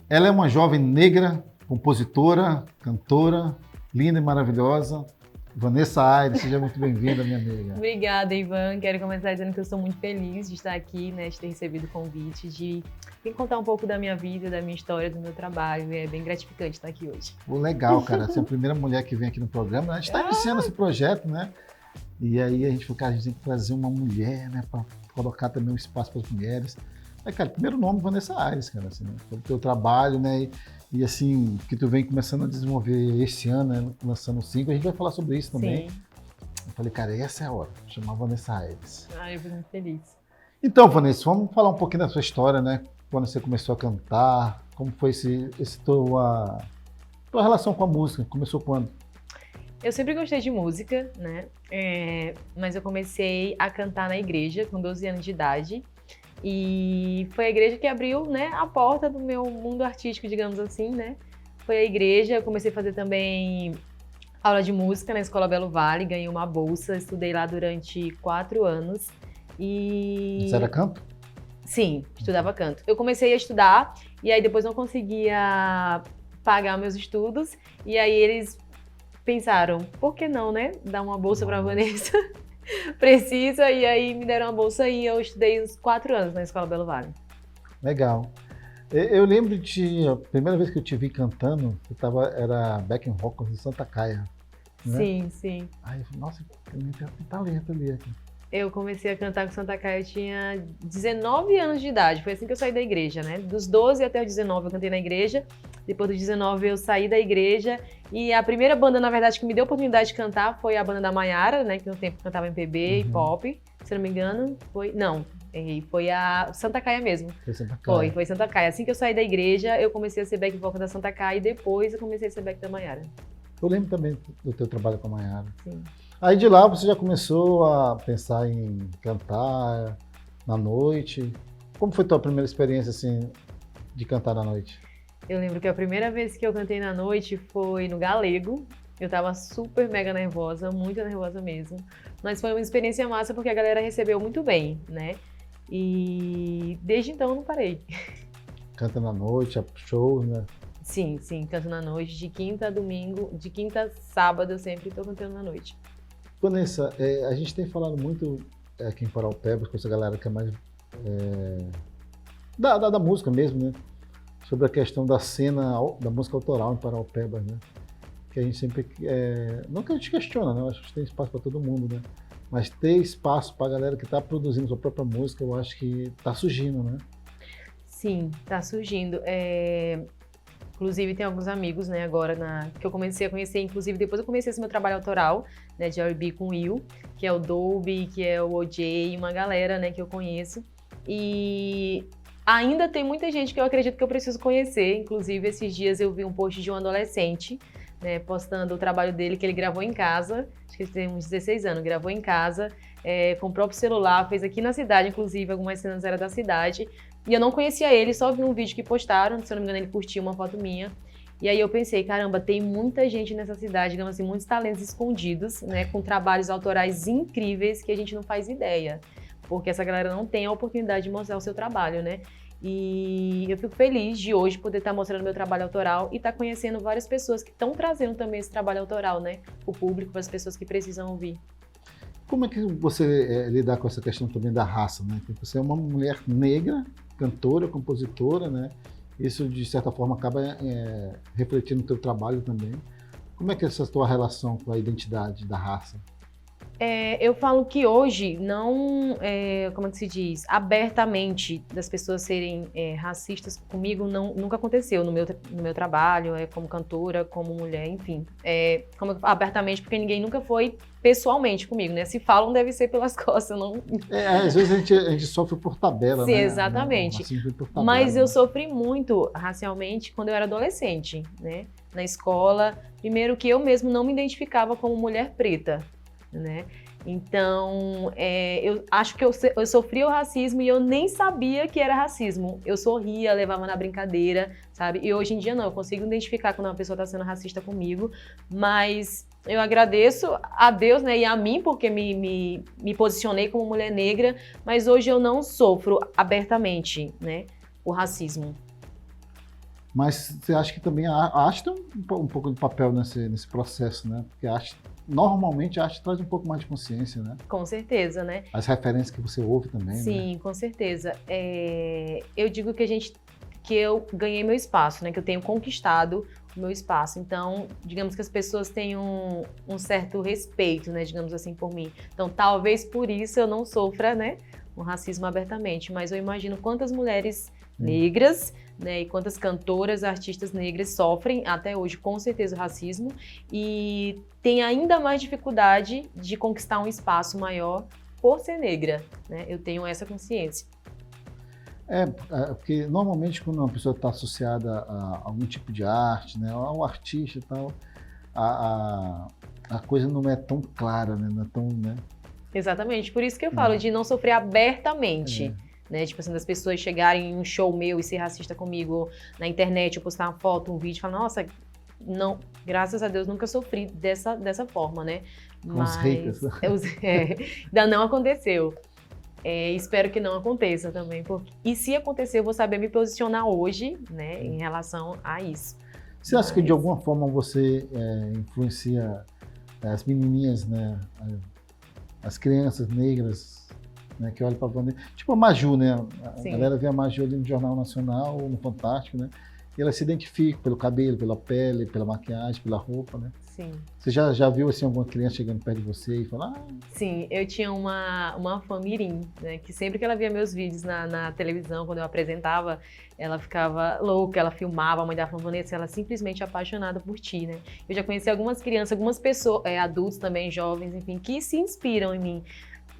Ela é uma jovem negra, compositora, cantora, linda e maravilhosa. Vanessa Aires, seja muito bem-vinda, minha amiga. Obrigada, Ivan. Quero começar dizendo que eu estou muito feliz de estar aqui, né, de ter recebido o convite, de contar um pouco da minha vida, da minha história, do meu trabalho. É bem gratificante estar aqui hoje. Pô, legal, cara. Você é a primeira mulher que vem aqui no programa. A gente está iniciando esse projeto, né? E aí a gente falou, cara, a gente tem que trazer uma mulher, né, para colocar também um espaço para as mulheres. Aí, cara, primeiro nome, Vanessa Aires, cara, assim, né? Pelo teu trabalho, né? E assim, que tu vem começando a desenvolver esse ano, né? Lançando 5, a gente vai falar sobre isso também. Sim. Eu falei, cara, essa é a hora, chamar Vanessa Aires. Eu fico muito feliz. Então, Vanessa, vamos falar um pouquinho da sua história, né? Quando você começou a cantar, como foi tua relação com a música? Começou quando? Eu sempre gostei de música, né? Mas eu comecei a cantar na igreja com 12 anos de idade. E foi a igreja que abriu, né, a porta do meu mundo artístico, digamos assim, né? Foi a igreja, eu comecei a fazer também aula de música na Escola Belo Vale, ganhei uma bolsa, estudei lá durante 4 anos. E... Você era canto? Sim, estudava canto. Eu comecei a estudar e aí depois não conseguia pagar meus estudos. E aí eles pensaram, por que não, né? Dar uma bolsa para a Vanessa. Precisa, e aí me deram uma bolsa e eu estudei uns 4 anos na Escola Belo Vale. Legal. Eu lembro a primeira vez que eu te vi cantando, era backing vocals em Santa Caia, né? Sim, sim. Aí eu falei, nossa, tem talento ali. Eu comecei a cantar com Santa Caia, eu tinha 19 anos de idade, foi assim que eu saí da igreja, né? Dos 12 até os 19 eu cantei na igreja, depois dos 19 eu saí da igreja e a primeira banda, na verdade, que me deu a oportunidade de cantar foi a banda da Maiara, né? Que no tempo cantava MPB e pop, se não me engano, foi a Santa Caia mesmo. Foi Santa Caia. Foi Santa Caia. Assim que eu saí da igreja, eu comecei a ser back vocal da Santa Caia e depois eu comecei a ser back da Maiara. Eu lembro também do teu trabalho com a Maiara. Sim. Aí de lá você já começou a pensar em cantar na noite. Como foi a tua primeira experiência assim de cantar na noite? Eu lembro que a primeira vez que eu cantei na noite foi no Galego. Eu tava super mega nervosa, muito nervosa mesmo. Mas foi uma experiência massa porque a galera recebeu muito bem, né? E desde então eu não parei. Canta na noite, shows, né? Sim, canto na noite, de quinta a domingo, de quinta a sábado eu sempre tô cantando na noite. Vanessa, a gente tem falado muito aqui em Paraupebas, com essa galera que é mais da música mesmo, né? Sobre a questão da cena, da música autoral em Paraupebas, né? Que a gente sempre, não que a gente questiona, né? Eu acho que tem espaço para todo mundo, né? Mas ter espaço para a galera que está produzindo sua própria música, eu acho que está surgindo, né? Sim, tá surgindo. Inclusive, tem alguns amigos, né, agora que eu comecei a conhecer, inclusive, depois eu comecei esse meu trabalho autoral, né, de R&B com o Will, que é o Dolby, que é o OJ, uma galera, né, que eu conheço. E ainda tem muita gente que eu acredito que eu preciso conhecer, inclusive, esses dias eu vi um post de um adolescente, né, postando o trabalho dele, que ele gravou em casa, acho que ele tem uns 16 anos, gravou em casa, com o próprio celular, fez aqui na cidade, inclusive, algumas cenas eram da cidade. E eu não conhecia ele, só vi um vídeo que postaram, se eu não me engano ele curtiu uma foto minha. E aí eu pensei, caramba, tem muita gente nessa cidade, digamos assim, muitos talentos escondidos, né, com trabalhos autorais incríveis que a gente não faz ideia. Porque essa galera não tem a oportunidade de mostrar o seu trabalho, né? E eu fico feliz de hoje poder estar mostrando meu trabalho autoral e estar conhecendo várias pessoas que estão trazendo também esse trabalho autoral, né? O público, para as pessoas que precisam ouvir. Como é que você lidar com essa questão também da raça, né? Porque você é uma mulher negra, cantora, compositora, né? Isso, de certa forma, acaba refletindo no teu trabalho também. Como é que é essa tua relação com a identidade da raça? Eu falo que hoje não, como é que se diz, abertamente das pessoas serem racistas comigo nunca aconteceu no meu trabalho, como cantora, como mulher, enfim. Abertamente, porque ninguém nunca foi pessoalmente comigo, né? Se falam, deve ser pelas costas, não... Às vezes a gente sofre por tabela, Sim, né? Exatamente. Por tabela, mas eu né? sofri muito racialmente quando eu era adolescente, né? Na escola, primeiro que eu mesmo não me identificava como mulher preta, né? Então, eu acho que eu sofri o racismo e eu nem sabia que era racismo. Eu sorria, levava na brincadeira, sabe? E hoje em dia não, eu consigo identificar quando uma pessoa está sendo racista comigo, mas eu agradeço a Deus, né, e a mim, porque me posicionei como mulher negra, mas hoje eu não sofro abertamente, né, o racismo. Mas você acha que também a arte tem um pouco de papel nesse processo, né? Porque normalmente a arte traz um pouco mais de consciência, né? Com certeza, né? As referências que você ouve também, Sim, né? com certeza. Eu digo que eu ganhei meu espaço, né? Que eu tenho conquistado o meu espaço. Então, digamos que as pessoas tenham um certo respeito, né? Digamos assim, por mim. Então, talvez por isso eu não sofra, né? Um racismo abertamente. Mas eu imagino quantas mulheres negras, né, e quantas cantoras, artistas negras sofrem até hoje, com certeza, o racismo e tem ainda mais dificuldade de conquistar um espaço maior por ser negra, né? Eu tenho essa consciência. Porque normalmente quando uma pessoa está associada a algum tipo de arte, né, a um artista e tal, a coisa não é tão clara, né? Não é tão, né? Exatamente, por isso que eu falo de não sofrer abertamente. Né? Tipo assim, das pessoas chegarem em um show meu e ser racista comigo na internet, eu postar uma foto, um vídeo e falar, nossa, não, graças a Deus nunca sofri dessa forma, né? Com os haters. Ainda não aconteceu. Espero que não aconteça também. E se acontecer, eu vou saber me posicionar hoje, né, em relação a isso. Você acha que de alguma forma você influencia as menininhas, né, as crianças negras, né, que olha para a bandeira, tipo a Maju, né? A galera vê a Maju ali no Jornal Nacional, no Fantástico, né? E ela se identifica pelo cabelo, pela pele, pela maquiagem, pela roupa, né? Sim. Você já viu assim alguma criança chegando perto de você e falar? Sim, eu tinha uma fã mirim, né? Que sempre que ela via meus vídeos na televisão, quando eu apresentava, ela ficava louca, ela filmava, a mãe dela falando, Vanessa, ela é simplesmente apaixonada por ti, né? Eu já conheci algumas crianças, algumas pessoas, adultos também, jovens, enfim, que se inspiram em mim.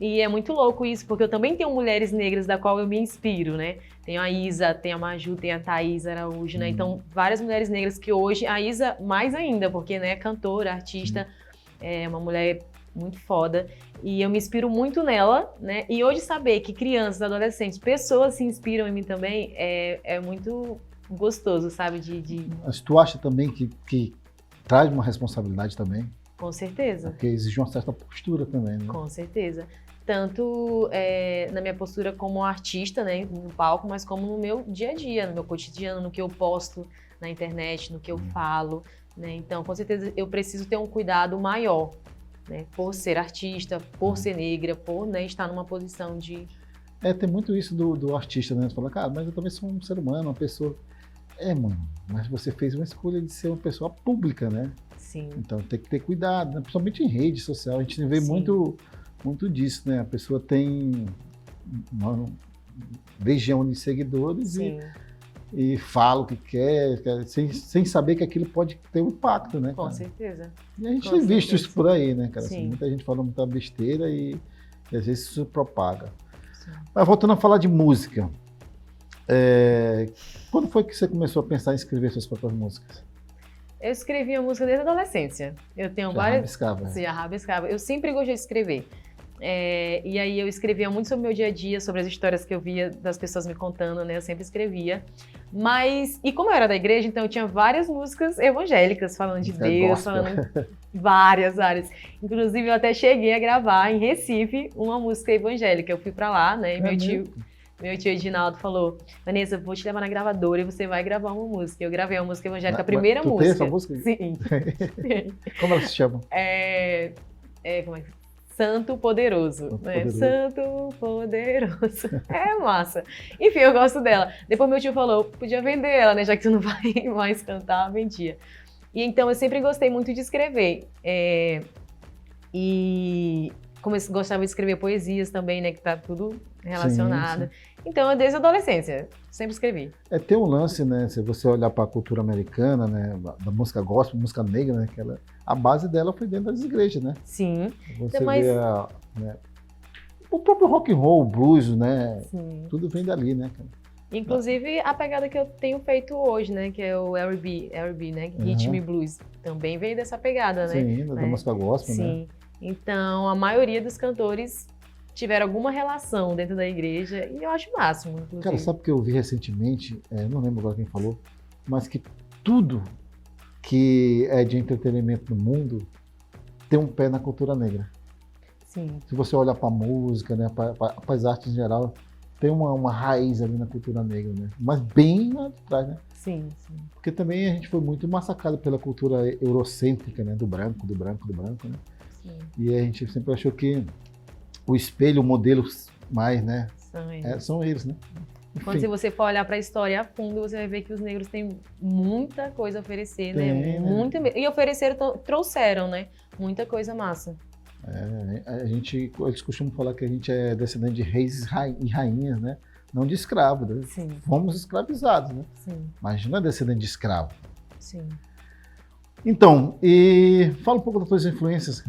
E é muito louco isso, porque eu também tenho mulheres negras da qual eu me inspiro, né? Tenho a Isa, tem a Maju, tem a Thaís Araújo, né? Então, várias mulheres negras que hoje, a Isa mais ainda, porque, né, é cantora, artista, é uma mulher muito foda. E eu me inspiro muito nela, né? E hoje saber que crianças, adolescentes, pessoas se inspiram em mim também é muito gostoso, sabe? Mas tu acha também que traz uma responsabilidade também? Com certeza. Porque exige uma certa postura também, né? Com certeza. Tanto na minha postura como artista, né, no palco, mas como no meu dia a dia, no meu cotidiano, no que eu posto na internet, no que eu falo, né? Então, com certeza, eu preciso ter um cuidado maior, né, por ser artista, por ser negra, por, né, estar numa posição de... Tem muito isso do artista, né? Você fala, cara, mas eu também sou um ser humano, uma pessoa... Mano, mas você fez uma escolha de ser uma pessoa pública, né? Sim. Então tem que ter cuidado, né? Principalmente em rede social. A gente vê muito disso, né? A pessoa tem uma legião de seguidores e fala o que quer sem saber que aquilo pode ter um impacto, né? Com certeza. E a gente tem visto isso por aí, né, cara? Assim, muita gente fala muita besteira e às vezes isso propaga. Sim. Mas voltando a falar de música, quando foi que você começou a pensar em escrever suas próprias músicas? Eu escrevi a música desde a adolescência. Eu tenho várias... rabiscava. Eu sempre gostei de escrever. E aí eu escrevia muito sobre o meu dia a dia, sobre as histórias que eu via das pessoas me contando, né? Eu sempre escrevia. E como eu era da igreja, então eu tinha várias músicas evangélicas, falando de Deus, falando várias. Inclusive eu até cheguei a gravar em Recife uma música evangélica. Eu fui pra lá, né? E meu tio Edinaldo falou, Vanessa, vou te levar na gravadora e você vai gravar uma música. Eu gravei uma música evangélica, a primeira música. Tem essa música? Sim. Como ela se chama? Como é? Santo Poderoso. Santo Poderoso. É massa. Enfim, eu gosto dela. Depois meu tio falou, podia vender ela, né? Já que tu não vai mais cantar, vendia. E então eu sempre gostei muito de escrever. E como eu gostava de escrever poesias também, né? Que tá tudo relacionado. Sim. Então, desde a adolescência, sempre escrevi. Tem um lance, né? Se você olhar para a cultura americana, né? Da música gospel, música negra, né? A base dela foi dentro das igrejas, né? Sim. Você vê né? O próprio rock and roll, o blues, né? Sim. Tudo vem dali, né, cara? Inclusive, a pegada que eu tenho feito hoje, né? Que é o R&B, né? Rhythm and Blues. Também veio dessa pegada, né? Sim, da música gospel, né? Sim. Então, a maioria dos cantores tiveram alguma relação dentro da igreja e eu acho o máximo, inclusive. Cara, sabe o que eu vi recentemente? Não lembro agora quem falou, mas que tudo que é de entretenimento no mundo tem um pé na cultura negra. Sim. Se você olhar para a música, né, para as artes em geral, tem uma raiz ali na cultura negra, né? Mas bem lá de trás, né? Sim, sim. Porque também a gente foi muito massacrado pela cultura eurocêntrica, né? Do branco, né? Sim. E a gente sempre achou que o espelho, o modelo mais, né? São eles. Né? Quando se você for olhar para a história a fundo, você vai ver que os negros têm muita coisa a oferecer, né? Muito, e ofereceram, trouxeram, né? Muita coisa massa. Eles costumam falar que a gente é descendente de reis e rainhas, né? Não de escravos, né? Sim. Fomos escravizados, né? Sim. Mas não é descendente de escravo. Sim. Então, e fala um pouco das tuas influências.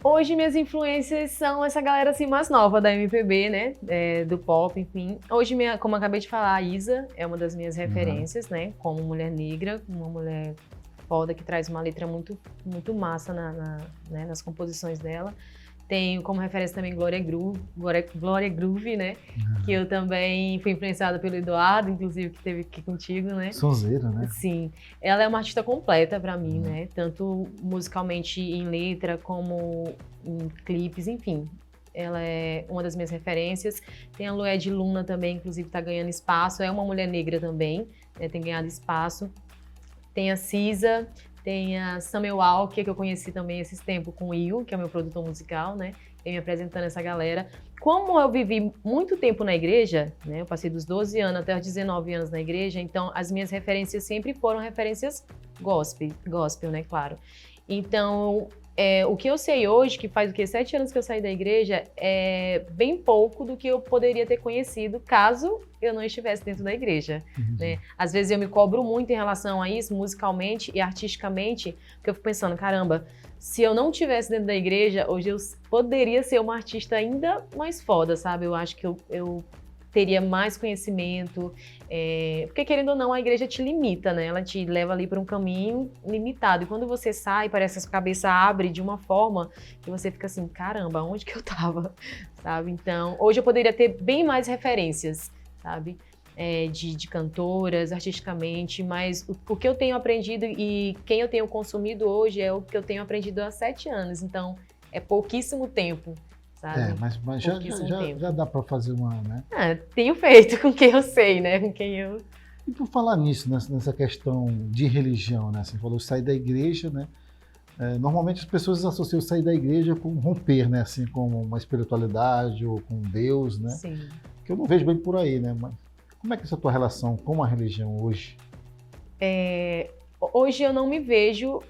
Hoje minhas influências são essa galera assim mais nova da MPB, né? Do pop, enfim. Hoje, como eu acabei de falar, a Isa é uma das minhas referências, né? Como mulher negra, uma mulher foda que traz uma letra muito, muito massa né? Nas composições dela. Tenho como referência também Glória Groove, né? Que eu também fui influenciada pelo Eduardo, inclusive, que esteve aqui contigo, né? Sonzeira, né? Sim. Ela é uma artista completa pra mim, né? Tanto musicalmente em letra, como em clipes, enfim. Ela é uma das minhas referências. Tem a Lued Luna também, inclusive, tá ganhando espaço. É uma mulher negra também, né? Tem ganhado espaço. Tem a Cisa, tem a Samuel Walker, que eu conheci também esses tempos com o Will, que é o meu produtor musical, né? Ele me apresentando essa galera. Como eu vivi muito tempo na igreja, né? Eu passei dos 12 anos até os 19 anos na igreja, então as minhas referências sempre foram referências gospel, né? Claro. Então, o que eu sei hoje, que faz 7 anos que eu saí da igreja, é bem pouco do que eu poderia ter conhecido caso eu não estivesse dentro da igreja. Né? Às vezes eu me cobro muito em relação a isso, musicalmente e artisticamente, porque eu fico pensando, caramba, se eu não estivesse dentro da igreja, hoje eu poderia ser uma artista ainda mais foda, sabe? Eu acho que eu teria mais conhecimento, porque querendo ou não, a igreja te limita, né? Ela te leva ali para um caminho limitado. E quando você sai, parece que a sua cabeça abre de uma forma que você fica assim, caramba, onde que eu tava? Sabe? Então, hoje eu poderia ter bem mais referências, sabe? De cantoras, artisticamente, mas o que eu tenho aprendido e quem eu tenho consumido hoje é o que eu tenho aprendido há 7 anos. Então, é pouquíssimo tempo. Sabe? Mas já dá para fazer uma, né? Tenho feito com quem eu sei, né? Com quem eu... E por falar nisso, nessa questão de religião, né? Você falou sair da igreja, né? Normalmente as pessoas associam sair da igreja com romper, né? Assim, com uma espiritualidade ou com Deus, né? Sim. Que eu não vejo bem por aí, né? Mas como é que é essa tua relação com a religião hoje? Hoje eu não me vejo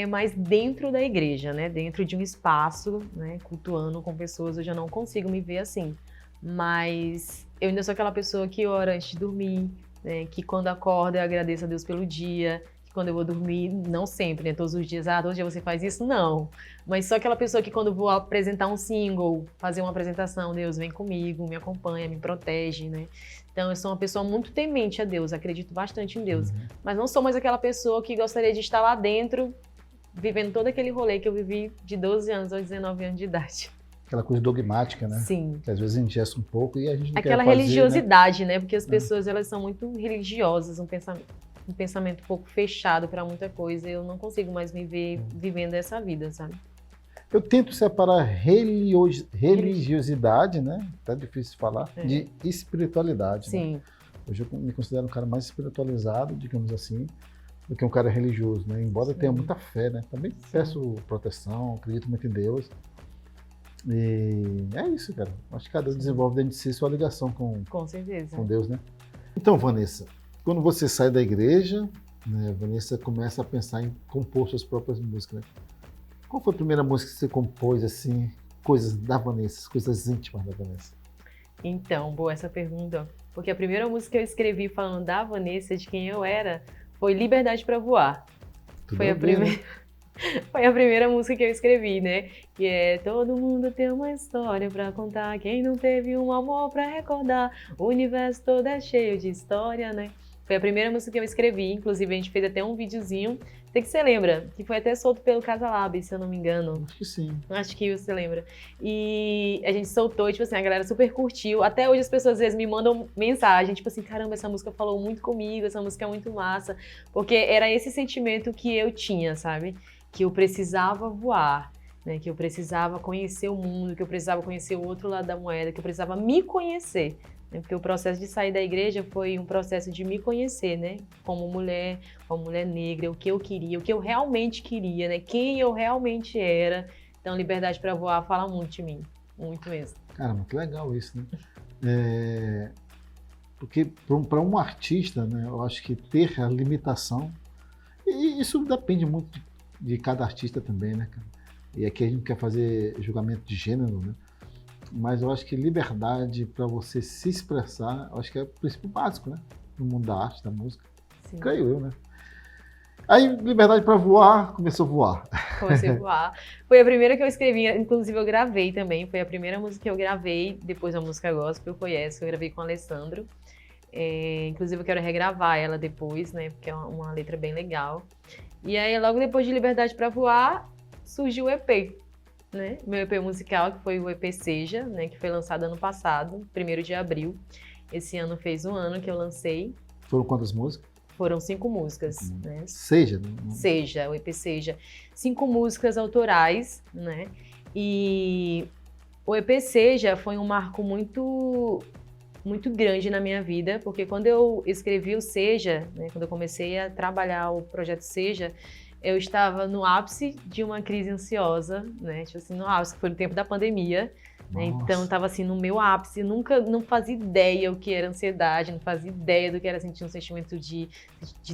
mais dentro da igreja, né? Dentro de um espaço, né? Cultuando com pessoas, hoje eu não consigo me ver assim. Mas eu ainda sou aquela pessoa que ora antes de dormir, né? Que quando acorda eu agradeço a Deus pelo dia, que quando eu vou dormir, não sempre, né? Todos os dias, todo dia você faz isso? Não. Mas sou aquela pessoa que quando eu vou apresentar um single, fazer uma apresentação, Deus vem comigo, me acompanha, me protege, né? Então, eu sou uma pessoa muito temente a Deus, acredito bastante em Deus. Mas não sou mais aquela pessoa que gostaria de estar lá dentro, vivendo todo aquele rolê que eu vivi de 12 anos aos 19 anos de idade. Aquela coisa dogmática, né? Sim. Que às vezes ingessa um pouco e a gente não aquela quer fazer, religiosidade, né? Porque as pessoas, elas são muito religiosas, um pensamento um pouco fechado para muita coisa. Eu não consigo mais me ver vivendo essa vida, sabe? Eu tento separar religiosidade, né? Tá difícil de falar, de espiritualidade. Sim. Né? Hoje eu me considero um cara mais espiritualizado, digamos assim, do que um cara religioso, né? Embora eu tenha muita fé, né? Também peço proteção, acredito muito em Deus. E é isso, cara. Acho que cada um desenvolve dentro de si sua ligação com certeza, com Deus, né? Então, Vanessa, quando você sai da igreja, né, Vanessa começa a pensar em compor suas próprias músicas, né? Qual foi a primeira música que você compôs, assim, coisas da Vanessa, coisas íntimas da Vanessa? Então, boa essa pergunta, porque a primeira música que eu escrevi falando da Vanessa, de quem eu era, foi Liberdade para Voar. Foi a primeira música que eu escrevi, né? Que é todo mundo tem uma história pra contar, quem não teve um amor pra recordar, o universo todo é cheio de história, né? Foi a primeira música que eu escrevi, inclusive a gente fez até um videozinho, sei que você lembra, que foi até solto pelo Casalab, se eu não me engano. Acho que sim. Acho que você lembra. E a gente soltou, tipo assim, a galera super curtiu. Até hoje as pessoas às vezes me mandam mensagem, tipo assim, caramba, essa música falou muito comigo, essa música é muito massa. Porque era esse sentimento que eu tinha, sabe? Que eu precisava voar, né? Que eu precisava conhecer o mundo, que eu precisava conhecer o outro lado da moeda, que eu precisava me conhecer. Porque o processo de sair da igreja foi um processo de me conhecer, né? Como mulher negra, o que eu queria, o que eu realmente queria, né? Quem eu realmente era. Então, Liberdade para Voar fala muito de mim, muito mesmo. Cara, muito legal isso, né? Porque para um artista, né, eu acho que ter a limitação, e isso depende muito de cada artista também, né, cara? E aqui a gente quer fazer julgamento de gênero, né? Mas eu acho que liberdade para você se expressar, eu acho que é o princípio básico, né? No mundo da arte, da música. Sim. Creio eu, né? Aí, Liberdade para Voar, começou a voar. Comecei a voar. Foi a primeira que eu escrevi, inclusive eu gravei também. Foi a primeira música que eu gravei, depois da música gospel, foi essa, eu gravei com o Alessandro. Inclusive eu quero regravar ela depois, né? Porque é uma letra bem legal. E aí, logo depois de Liberdade para Voar, surgiu o EP. Né? Meu EP musical, que foi o EP Seja, né? Que foi lançado ano passado, 1º de abril. Esse ano fez um ano que eu lancei. Foram quantas músicas? Foram 5 músicas, né? Seja, né? Seja, o EP Seja. 5 músicas autorais, né? E o EP Seja foi um marco muito grande na minha vida, porque quando eu escrevi o Seja, né? Quando eu comecei a trabalhar o projeto Seja, eu estava no ápice de uma crise ansiosa, né? Tipo assim, no ápice, foi no tempo da pandemia, né? Então eu estava assim no meu ápice, não fazia ideia o que era ansiedade, não fazia ideia do que era sentir um sentimento de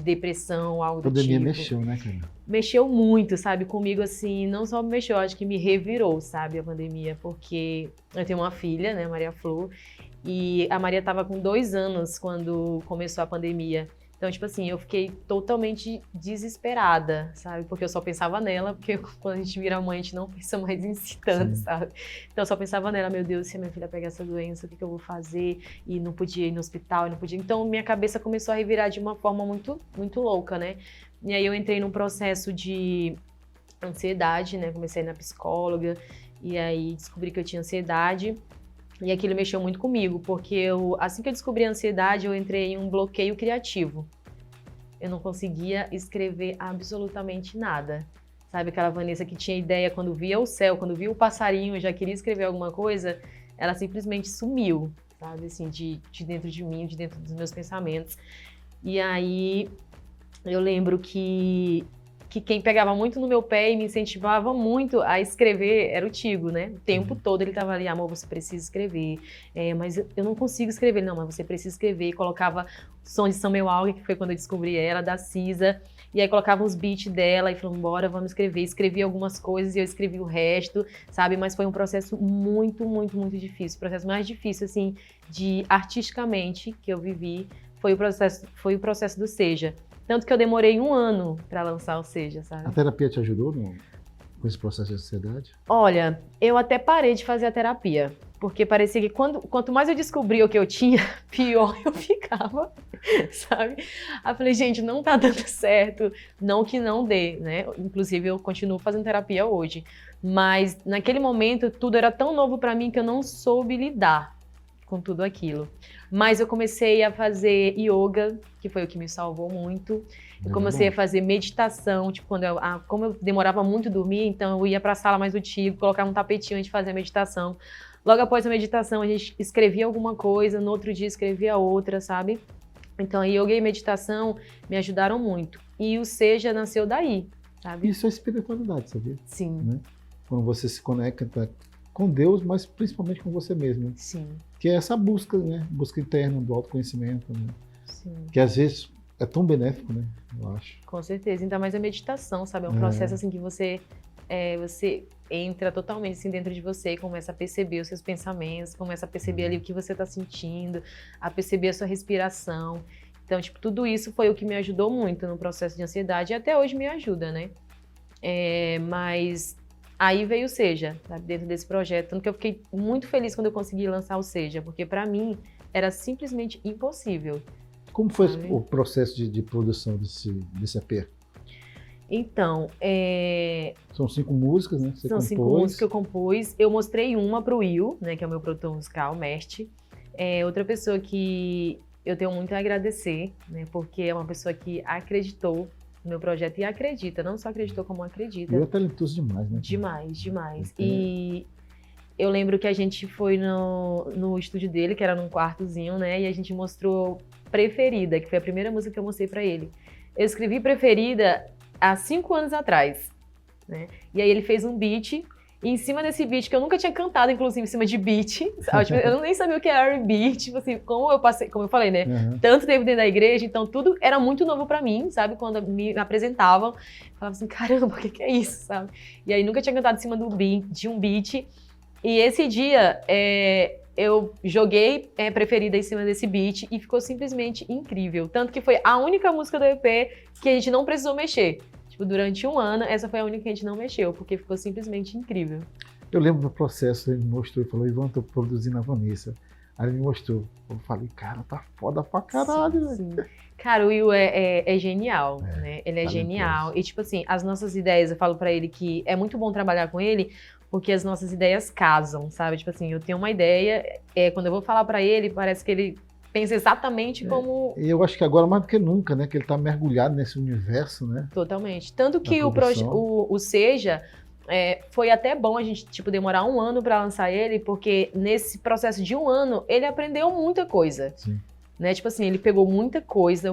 depressão, algo do tipo. A pandemia mexeu, né, cara? Mexeu muito, sabe, comigo assim, não só mexeu, acho que me revirou, sabe, a pandemia, porque eu tenho uma filha, né, Maria Flor, e a Maria estava com 2 anos quando começou a pandemia. Então, tipo assim, eu fiquei totalmente desesperada, sabe? Porque eu só pensava nela, porque quando a gente vira mãe, a gente não pensa mais em si tanto, sabe? Então, eu só pensava nela, meu Deus, se a minha filha pegar essa doença, o que eu vou fazer? E não podia ir no hospital, e não podia... Então, minha cabeça começou a revirar de uma forma muito, muito louca, né? E aí eu entrei num processo de ansiedade, né? Comecei na psicóloga, e aí descobri que eu tinha ansiedade. E aquilo mexeu muito comigo, porque assim que eu descobri a ansiedade, eu entrei em um bloqueio criativo. Eu não conseguia escrever absolutamente nada. Sabe, aquela Vanessa que tinha ideia quando via o céu, quando via o passarinho e já queria escrever alguma coisa, ela simplesmente sumiu, sabe, assim, de dentro de mim, de dentro dos meus pensamentos. E aí, eu lembro que quem pegava muito no meu pé e me incentivava muito a escrever era o Tigo, né? O tempo todo ele tava ali, amor, você precisa escrever. Mas eu não consigo escrever. Não, mas você precisa escrever. E colocava som de Samuel Alves, que foi quando eu descobri ela, da Cisa. E aí colocava os beats dela e falou, bora, vamos escrever. Escrevi algumas coisas e eu escrevi o resto, sabe? Mas foi um processo muito, muito, muito difícil. O processo mais difícil, assim, de artisticamente que eu vivi foi o processo do Seja. Tanto que eu demorei 1 ano para lançar o Seja, sabe? A terapia te ajudou com esse processo de ansiedade? Olha, eu até parei de fazer a terapia, porque parecia que quanto mais eu descobria o que eu tinha, pior eu ficava, sabe? Aí eu falei, gente, não tá dando certo, não que não dê, né? Inclusive eu continuo fazendo terapia hoje, mas naquele momento tudo era tão novo para mim que eu não soube lidar com tudo aquilo. Mas eu comecei a fazer yoga, que foi o que me salvou muito. Eu comecei a fazer meditação, tipo, como eu demorava muito a dormir, então eu ia para a sala mais do Tigo, colocava um tapetinho antes de fazer a meditação. Logo após a meditação, a gente escrevia alguma coisa, no outro dia escrevia outra, sabe? Então, a yoga e a meditação me ajudaram muito. E o Seja nasceu daí, sabe? Isso é espiritualidade, sabia? Sim. Né? Quando você se conecta com Deus, mas principalmente com você mesmo. Né? Sim. Que é essa busca, né? Busca interna do autoconhecimento, né? Sim. Que às vezes é tão benéfico, né? Eu acho. Com certeza. Ainda mais a meditação, sabe? É um processo assim que você entra totalmente assim, dentro de você e começa a perceber os seus pensamentos, começa a perceber ali o que você está sentindo, a perceber a sua respiração. Então, tipo, tudo isso foi o que me ajudou muito no processo de ansiedade e até hoje me ajuda, né? Mas aí veio o Seja, sabe, dentro desse projeto. Tanto que eu fiquei muito feliz quando eu consegui lançar o Seja, porque para mim era simplesmente impossível Como foi sabe? o processo de produção desse EP? Então, São 5 músicas, né? Você são 5 compôs. músicas que eu compus. Eu mostrei uma pro Will, né, que é o meu produtor musical, mestre. Outra pessoa que eu tenho muito a agradecer, né, porque é uma pessoa que acreditou no meu projeto e acredita, não só acreditou, como acredita. E é talentoso demais, né? Demais, demais. Tem- E eu lembro que a gente foi no estúdio dele, que era num quartozinho, né, e a gente mostrou Preferida, que foi a primeira música que eu mostrei pra ele. Eu escrevi Preferida há 5 anos atrás, né? E aí ele fez um beat, e em cima desse beat, que eu nunca tinha cantado, inclusive, em cima de beat, sabe? Tipo, eu nem sabia o que era R&B, tipo assim, como eu falei, né? Aham. Tanto tempo dentro da igreja, então tudo era muito novo pra mim, sabe? Quando me apresentavam, eu falava assim, caramba, o que é isso, sabe? E aí nunca tinha cantado em cima de um beat, e esse dia, eu joguei Preferida em cima desse beat e ficou simplesmente incrível. Tanto que foi a única música do EP que a gente não precisou mexer. Tipo, durante um ano, essa foi a única que a gente não mexeu, porque ficou simplesmente incrível. Eu lembro do processo, ele me mostrou e falou, Ivan, tô produzindo a Vanessa. Aí ele me mostrou. Eu falei, cara, tá foda pra caralho, velho. Sim. Cara, o Will é genial, né? Ele é talentoso. genial. E, tipo assim, as nossas ideias, eu falo pra ele que é muito bom trabalhar com ele, porque as nossas ideias casam, sabe? Tipo assim, eu tenho uma ideia, quando eu vou falar pra ele, parece que ele pensa exatamente como... E eu acho que agora mais do que nunca, né? Que ele tá mergulhado nesse universo, né? Totalmente. Tanto que Da produção. o Seja... foi até bom a gente, tipo, demorar um ano pra lançar ele, porque nesse processo de um ano, ele aprendeu muita coisa. Sim. Né? Tipo assim, ele pegou muita coisa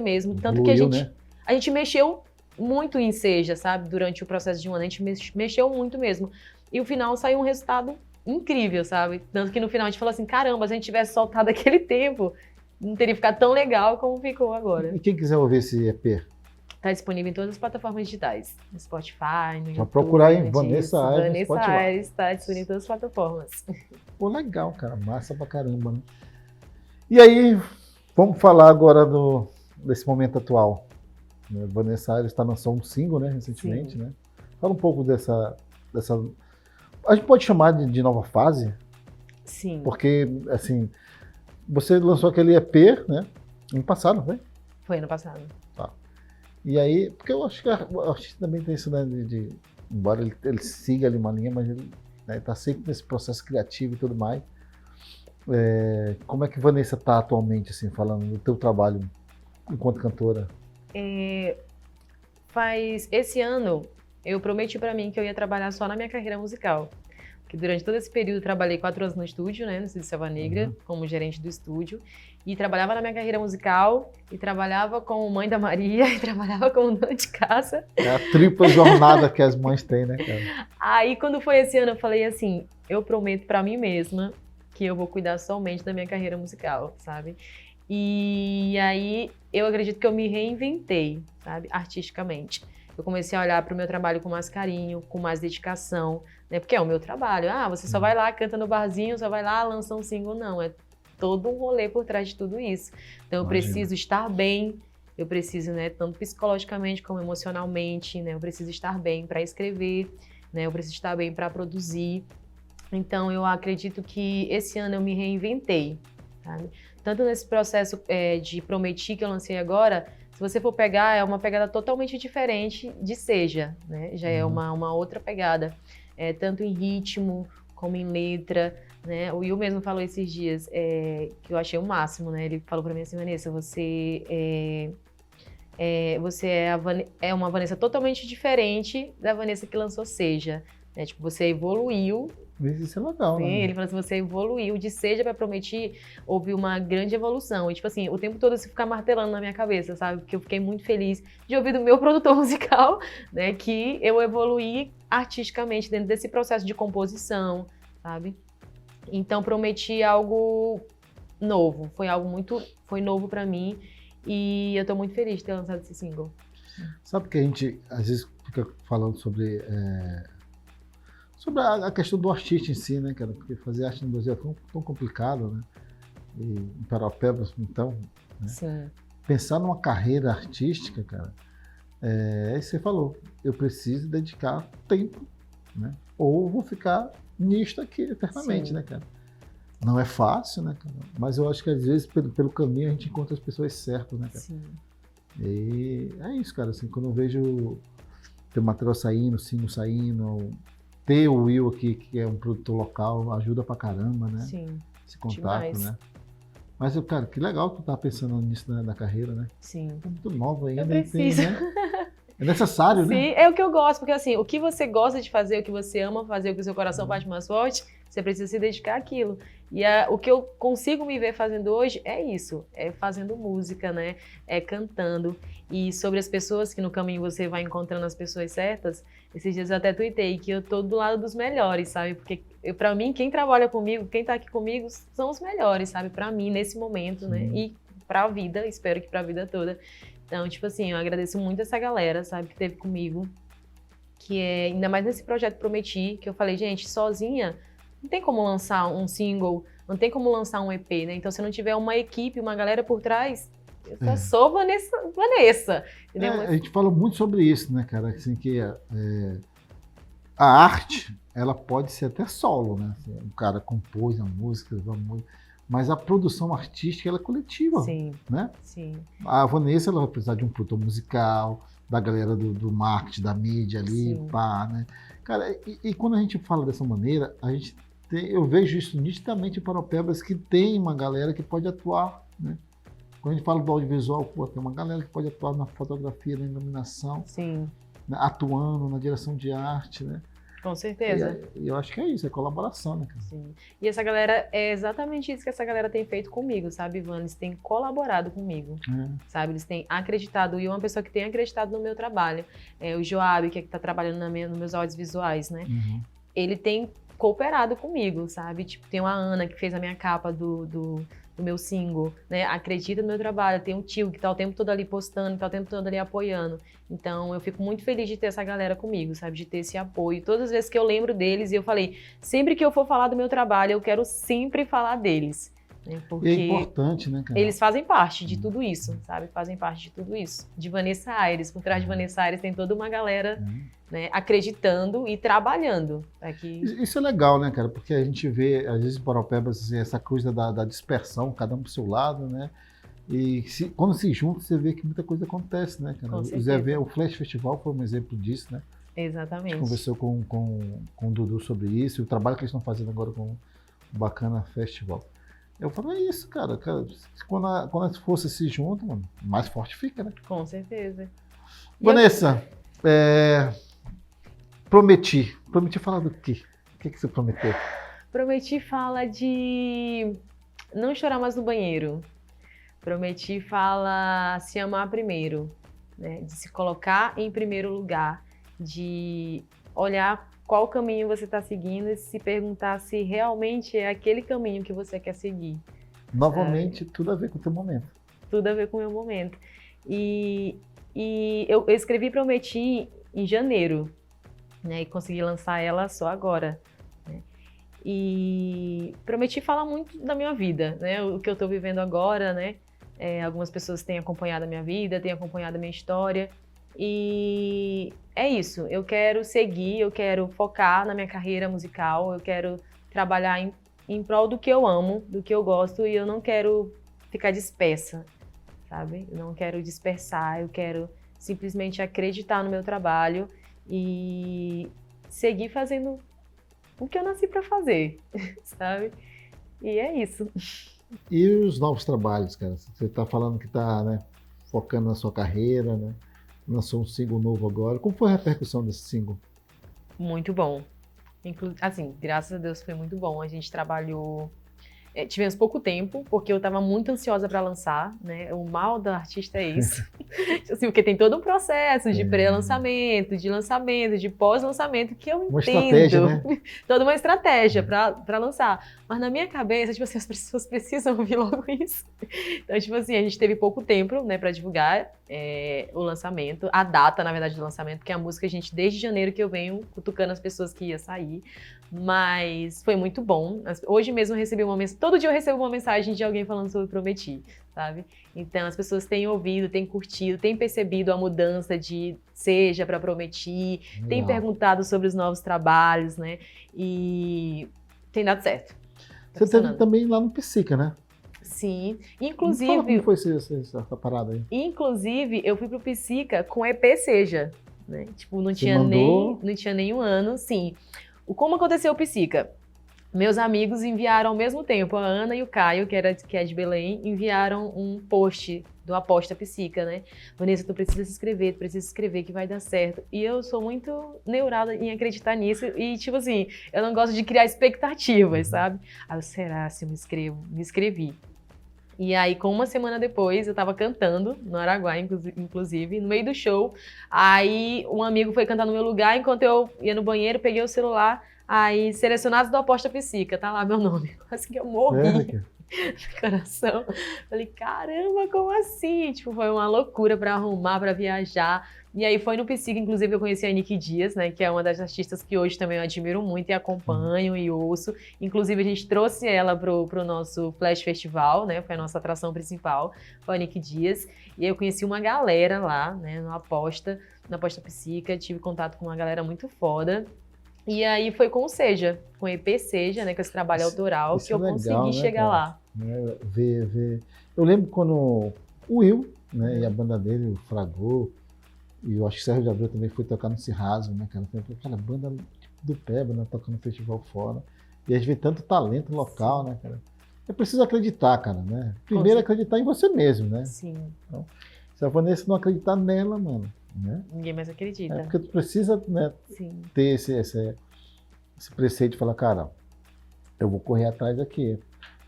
mesmo. Tanto que Evoluiu, né? a gente mexeu muito em Seja, sabe? Durante o processo de um ano, a gente mexeu muito mesmo. E o final saiu um resultado incrível, sabe? Tanto que no final a gente falou assim, caramba, se a gente tivesse soltado aquele tempo, não teria ficado tão legal como ficou agora. E quem quiser ouvir esse EP? Tá disponível em todas as plataformas digitais. No Spotify, no YouTube. procurar em no Vanessa Deezer. Aires no Vanessa Spotify. Aires tá disponível em todas as plataformas. Pô, legal, cara. Massa pra caramba, né? E aí, vamos falar agora desse momento atual. Né? Vanessa Aires lançou um single, né, recentemente, Sim. né? Fala um pouco dessa... A gente pode chamar de nova fase? Sim. Porque, assim, você lançou aquele EP, né? Ano passado, não foi? Foi ano passado. E aí, porque eu acho que o artista também tem isso, né? Embora ele siga ali uma linha, mas ele tá sempre nesse processo criativo e tudo mais. Como é que Vanessa tá atualmente, assim, falando do teu trabalho enquanto cantora? Esse ano, eu prometi pra mim que eu ia trabalhar só na minha carreira musical. Porque durante todo esse período eu trabalhei 4 anos no estúdio, né, no Estúdio Selva Negra, como gerente do estúdio. E trabalhava na minha carreira musical, e trabalhava como mãe da Maria, e trabalhava como dona de casa. É a tripla jornada que as mães têm, né, cara? Aí, quando foi esse ano, eu falei assim, eu prometo pra mim mesma que eu vou cuidar somente da minha carreira musical, sabe? E aí, eu acredito que eu me reinventei, sabe? Artisticamente. Eu comecei a olhar para o meu trabalho com mais carinho, com mais dedicação, né? Porque é o meu trabalho. Ah, você só vai lá, canta no barzinho, só vai lá, lança um single. Não, é todo um rolê por trás de tudo isso. Então, eu preciso estar bem, eu preciso, né, tanto psicologicamente como emocionalmente, né? Eu preciso estar bem para escrever, né? Eu preciso estar bem para produzir. Então, eu acredito que esse ano eu me reinventei, sabe? Tanto nesse processo de Prometi que eu lancei agora, se você for pegar, é uma pegada totalmente diferente de Seja, né? Já é uma outra pegada, tanto em ritmo como em letra, né? O Will mesmo falou esses dias, que eu achei o máximo, né? Ele falou pra mim assim, Vanessa, você é uma Vanessa totalmente diferente da Vanessa que lançou Seja, né? Tipo, você evoluiu. Isso é legal, Sim, né? ele falou assim, você evoluiu, de Seja pra Prometi, houve uma grande evolução. E tipo assim, o tempo todo isso fica martelando na minha cabeça, sabe? Porque eu fiquei muito feliz de ouvir do meu produtor musical, né? Que eu evoluí artisticamente dentro desse processo de composição, sabe? Então prometi algo novo, foi novo pra mim e eu tô muito feliz de ter lançado esse single. Sabe que a gente às vezes fica falando sobre a questão do artista em si, né, cara? Porque fazer arte no Brasil é tão complicado, né? E em Parauapebas, então, né? Sim. Pensar numa carreira artística, cara, é isso que você falou. Eu preciso dedicar tempo, né? Ou vou ficar nisto aqui eternamente, Sim. né, cara? Não é fácil, né, cara? Mas eu acho que às vezes pelo caminho a gente encontra as pessoas certas, né, cara? Sim. E é isso, cara, assim, quando eu vejo teu material saindo, single saindo, ter o Will aqui, que é um produtor local, ajuda pra caramba, né? Sim. Esse contato, Demais. né? Mas, cara, que legal que tu tá pensando nisso na carreira, né? Sim. Tá muito nova ainda. Eu preciso. E tem, né? É necessário, Sim, né? é o que eu gosto, porque assim, o que você gosta de fazer, o que você ama fazer, o que o seu coração bate mais forte, você precisa se dedicar àquilo. E o que eu consigo me ver fazendo hoje é isso, é fazendo música, né? É cantando. E sobre as pessoas que no caminho você vai encontrando as pessoas certas, esses dias eu até tuitei que eu tô do lado dos melhores, sabe? Porque pra mim, quem trabalha comigo, quem tá aqui comigo, são os melhores, sabe? Pra mim, nesse momento, né? E pra vida, espero que pra vida toda. Então, tipo assim, eu agradeço muito essa galera, sabe, que esteve comigo, que é, ainda mais nesse projeto Prometi, que eu falei, gente, sozinha, não tem como lançar um single, não tem como lançar um EP, né? Então, se não tiver uma equipe, uma galera por trás, eu só sou Vanessa, entendeu? A gente fala muito sobre isso, né, cara? Assim, que a arte, ela pode ser até solo, né? Assim, um cara compôs a música, mas a produção artística, ela é coletiva, Sim, né? sim. A Vanessa, ela vai precisar de um produtor musical, da galera do marketing, da mídia ali, pá, né? Cara, e quando a gente fala dessa maneira, eu vejo isso nitidamente em Paropebas, que tem uma galera que pode atuar, né? Quando a gente fala do audiovisual, pô, tem uma galera que pode atuar na fotografia, na iluminação, Sim. Né? Atuando na direção de arte, né? Com certeza. E eu acho que é isso, é colaboração, né, cara? Sim. E essa galera, é exatamente isso que essa galera tem feito comigo, sabe, Ivan? Eles têm colaborado comigo, sabe? Eles têm acreditado, e uma pessoa que tem acreditado no meu trabalho, o Joab, que tá trabalhando nos meus audiovisuais, né? Ele tem cooperado comigo, sabe? Tipo, tem uma Ana que fez a minha capa do meu single, né? Acredita no meu trabalho. Tem um tio que tá o tempo todo ali postando, tá o tempo todo ali apoiando. Então, eu fico muito feliz de ter essa galera comigo, sabe? De ter esse apoio. Todas as vezes que eu lembro deles, e eu falei, sempre que eu for falar do meu trabalho, eu quero sempre falar deles. Né? Porque e é importante, né, cara? Eles fazem parte de tudo isso, sabe? Fazem parte de tudo isso. De Vanessa Aires, por trás de Vanessa Aires tem toda uma galera né, acreditando e trabalhando. Aqui. Isso é legal, né, cara? Porque a gente vê, às vezes, em Paropebas, assim, essa coisa da dispersão, cada um pro seu lado, né? E quando se junta, você vê que muita coisa acontece, né, cara? O Flash Festival foi um exemplo disso, né? Exatamente. A gente conversou com o Dudu sobre isso, e o trabalho que eles estão fazendo agora com o Bacana Festival. Eu falo, é isso, cara. Quando as forças se juntam, mano, mais forte fica, né? Com certeza. Vanessa, Prometi falar do quê? O que você prometeu? Prometi fala de não chorar mais no banheiro. Prometi fala se amar primeiro, né? De se colocar em primeiro lugar, de olhar qual caminho você está seguindo e se perguntar se realmente é aquele caminho que você quer seguir. Novamente, tudo a ver com o teu momento. Tudo a ver com o meu momento. E eu escrevi Prometi em janeiro, né? E consegui lançar ela só agora. Né? E Prometi fala muito da minha vida, né? O que eu estou vivendo agora, né? Algumas pessoas têm acompanhado a minha vida, têm acompanhado a minha história. E é isso, eu quero seguir, eu quero focar na minha carreira musical, eu quero trabalhar em prol do que eu amo, do que eu gosto, e eu não quero ficar dispersa, sabe? Eu não quero dispersar, eu quero simplesmente acreditar no meu trabalho e seguir fazendo o que eu nasci para fazer, sabe? E é isso. E os novos trabalhos, cara? Você tá falando que tá, né, focando na sua carreira, né? Lançou um single novo agora. Como foi a repercussão desse single? Muito bom. Assim, graças a Deus foi muito bom. A gente trabalhou... tivemos pouco tempo, porque eu estava muito ansiosa para lançar, né? O mal da artista é isso. Assim, porque tem todo um processo de pré-lançamento, de lançamento, de pós-lançamento, que eu entendo. Uma estratégia, né? Toda uma estratégia para lançar. Mas na minha cabeça, tipo assim, as pessoas precisam ouvir logo isso. Então, tipo assim, a gente teve pouco tempo, né, para divulgar o lançamento, a data, na verdade, do lançamento, porque a música, a gente, desde janeiro que eu venho cutucando as pessoas que ia sair. Mas foi muito bom. Hoje mesmo eu recebi todo dia eu recebo uma mensagem de alguém falando sobre Prometi, sabe? Então as pessoas têm ouvido, têm curtido, têm percebido a mudança de seja para Prometi, têm perguntado sobre os novos trabalhos, né? E tem dado certo. Você teve também lá no Psica, né? Sim, Fala como foi essa parada aí. Inclusive, eu fui pro Psica com EP Seja, né? Tipo, não tinha nenhum ano, sim. Como aconteceu o Psica? Meus amigos enviaram ao mesmo tempo, a Ana e o Caio, que é de Belém, enviaram um post do Aposta Psica, né? Vanessa, tu precisa se inscrever que vai dar certo. E eu sou muito neurada em acreditar nisso e, tipo assim, eu não gosto de criar expectativas, sabe? Aí eu, será se eu me inscrevo? Me inscrevi. E aí, com uma semana depois, eu tava cantando no Araguá, inclusive, no meio do show. Aí, um amigo foi cantar no meu lugar, enquanto eu ia no banheiro, peguei o celular. Aí, selecionados do Aposta Psica, tá lá meu nome. Quase que eu morri no coração. Falei, caramba, como assim? Tipo, foi uma loucura pra arrumar, pra viajar. E aí foi no Psica, inclusive, eu conheci a Nick Dias, né? Que é uma das artistas que hoje também eu admiro muito e acompanho e ouço. Inclusive, a gente trouxe ela pro nosso Flash Festival, né? Foi a nossa atração principal, foi a Nick Dias. E aí eu conheci uma galera lá, né? Na Aposta Psica. Tive contato com uma galera muito foda. E aí foi com o Seja, com o EP Seja, né? Com esse trabalho autoral, que eu consegui chegar lá. Ver. Eu lembro quando o Will, né? E a banda dele, o Fragor, e eu acho que o Sérgio de Abreu também foi tocar no Cirraso, né, cara? Cara, banda do Peba, né? Tocando no festival fora. E a gente vê tanto talento local, né, cara? É preciso acreditar, cara, né? Primeiro acreditar em você mesmo, né? Sim. Então, se a Vanessa não acreditar nela, mano, né? Ninguém mais acredita. Porque tu precisa, né, ter esse preceito de falar, cara, eu vou correr atrás aqui.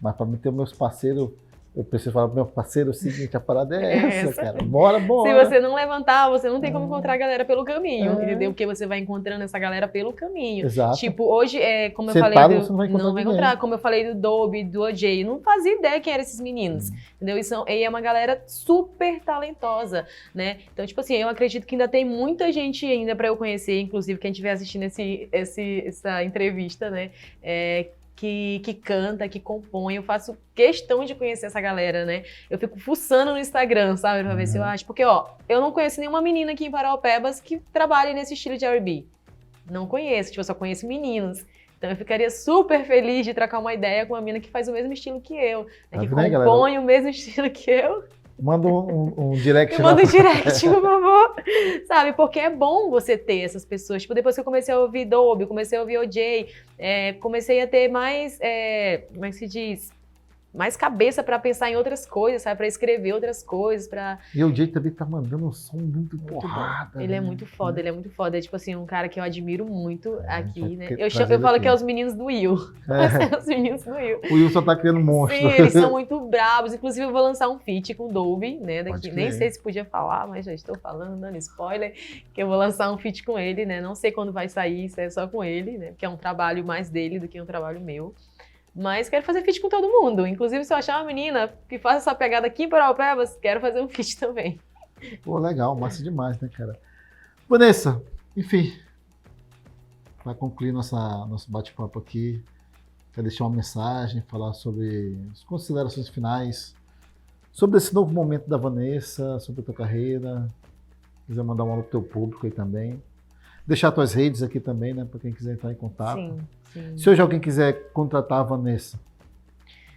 Mas para mim ter meus parceiros, eu preciso falar pro meu parceiro o seguinte, a parada é essa, cara. Bora. Se você não levantar, você não tem como encontrar a galera pelo caminho, entendeu? Porque você vai encontrando essa galera pelo caminho. Exato. Tipo, hoje, como Sentado, eu falei, você não vai encontrar. Como eu falei do Dobe, do OJ, não fazia ideia quem eram esses meninos, entendeu? E é uma galera super talentosa, né? Então, tipo assim, eu acredito que ainda tem muita gente ainda para eu conhecer, inclusive quem estiver assistindo essa entrevista, né? Que canta, que compõe, eu faço questão de conhecer essa galera, né? Eu fico fuçando no Instagram, sabe? Pra ver se eu acho. Porque, eu não conheço nenhuma menina aqui em Paraupebas que trabalhe nesse estilo de R&B. Não conheço, tipo, eu só conheço meninos. Então eu ficaria super feliz de trocar uma ideia com uma menina que faz o mesmo estilo que eu, né? Que compõe o mesmo estilo que eu. Manda um direct. Manda um direct, por favor. Sabe, porque é bom você ter essas pessoas. Tipo, depois que eu comecei a ouvir Dobe, comecei a ouvir OJ, comecei a ter mais, como é que se diz? Mais cabeça pra pensar em outras coisas, sabe? Pra escrever outras coisas, pra... E o OJ também tá mandando um som muito porrada. Ele é muito foda, ele é muito foda. É tipo assim, um cara que eu admiro muito aqui, né? Eu falo que é os meninos do Will. Os meninos do Will. O Will só tá criando monstro. Sim, eles são muito bravos. Inclusive, eu vou lançar um feat com o Dobe, né? Daqui. Nem sei se podia falar, mas já estou falando, dando spoiler, que eu vou lançar um feat com ele, né? Não sei quando vai sair, isso é só com ele, né? Porque é um trabalho mais dele do que um trabalho meu. Mas quero fazer feat com todo mundo. Inclusive, se eu achar uma menina que faça essa pegada aqui em Paraupebas, quero fazer um feat também. Pô, legal, massa demais, né, cara? Vanessa, enfim, para concluir nosso bate-papo aqui, quer deixar uma mensagem, falar sobre as considerações finais, sobre esse novo momento da Vanessa, sobre a tua carreira, quiser mandar um alô pro teu público aí também. Deixar tuas redes aqui também, né, para quem quiser entrar em contato. Sim. Se hoje alguém quiser contratar a Vanessa.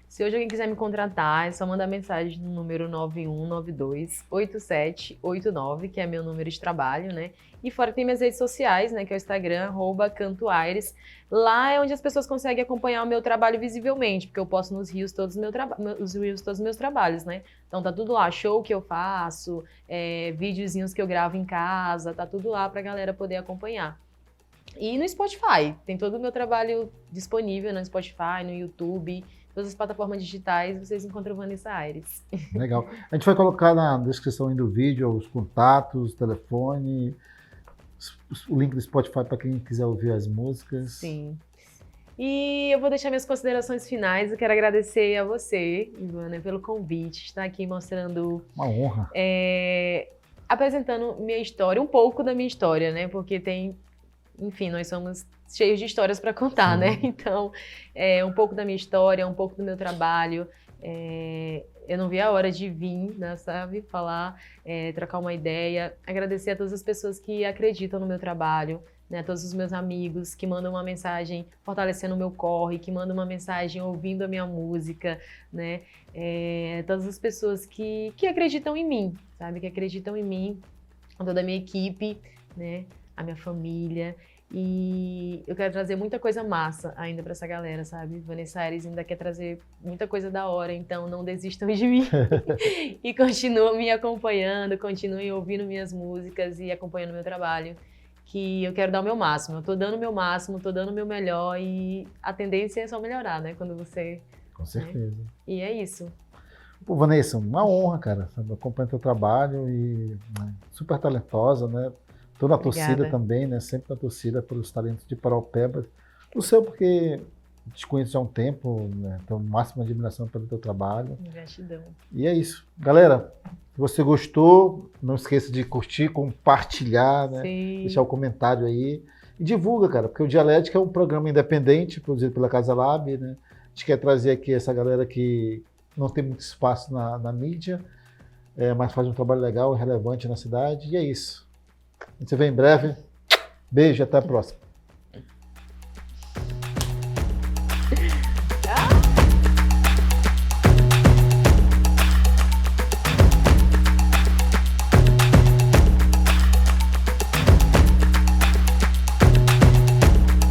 Se hoje alguém quiser me contratar, é só mandar mensagem no número 91928789, que é meu número de trabalho, né? E fora tem minhas redes sociais, né? Que é o Instagram, @cantoaires. Lá é onde as pessoas conseguem acompanhar o meu trabalho visivelmente, porque eu posto nos rios todos os meus trabalhos, né? Então tá tudo lá, show que eu faço, videozinhos que eu gravo em casa, tá tudo lá pra galera poder acompanhar. E no Spotify, tem todo o meu trabalho disponível no Spotify, no YouTube, todas as plataformas digitais, vocês encontram Vanessa Aires. Legal. A gente vai colocar na descrição aí do vídeo os contatos, telefone, o link do Spotify para quem quiser ouvir as músicas. Sim. E eu vou deixar minhas considerações finais. Eu quero agradecer a você, Ivana, pelo convite, estar aqui mostrando... Uma honra. Apresentando minha história, um pouco da minha história, né? Porque enfim, nós somos cheios de histórias para contar, né? Então, um pouco da minha história, um pouco do meu trabalho. Eu não vi a hora de vir, né, sabe? Falar, trocar uma ideia. Agradecer a todas as pessoas que acreditam no meu trabalho, né, a todos os meus amigos que mandam uma mensagem fortalecendo o meu corre, que mandam uma mensagem ouvindo a minha música, né, todas as pessoas que acreditam em mim, sabe, que acreditam em mim, toda a minha equipe, né, a minha família. E eu quero trazer muita coisa massa ainda para essa galera, sabe? Vanessa Aires ainda quer trazer muita coisa da hora, então não desistam de mim. E continuem me acompanhando, continuem ouvindo minhas músicas e acompanhando meu trabalho, que eu quero dar o meu máximo. Eu tô dando o meu máximo, tô dando o meu melhor e a tendência é só melhorar, né? Quando você... Com certeza. Né? E é isso. Pô, Vanessa, uma honra, cara, sabe? Acompanhar teu trabalho e né, super talentosa, né? Tô na torcida também, né? Sempre na torcida pelos talentos de Paraupeba. O seu, porque te conheço já há um tempo, né? Tenho máxima admiração pelo teu trabalho. Gratidão. E é isso. Galera, se você gostou, não esqueça de curtir, compartilhar, né? Sim. Deixar o comentário aí. E divulga, cara, porque o Dialética é um programa independente, produzido pela Casa Lab, né? A gente quer trazer aqui essa galera que não tem muito espaço na mídia, mas faz um trabalho legal e relevante na cidade. E é isso. A gente se vê em breve. Beijo, até a próxima.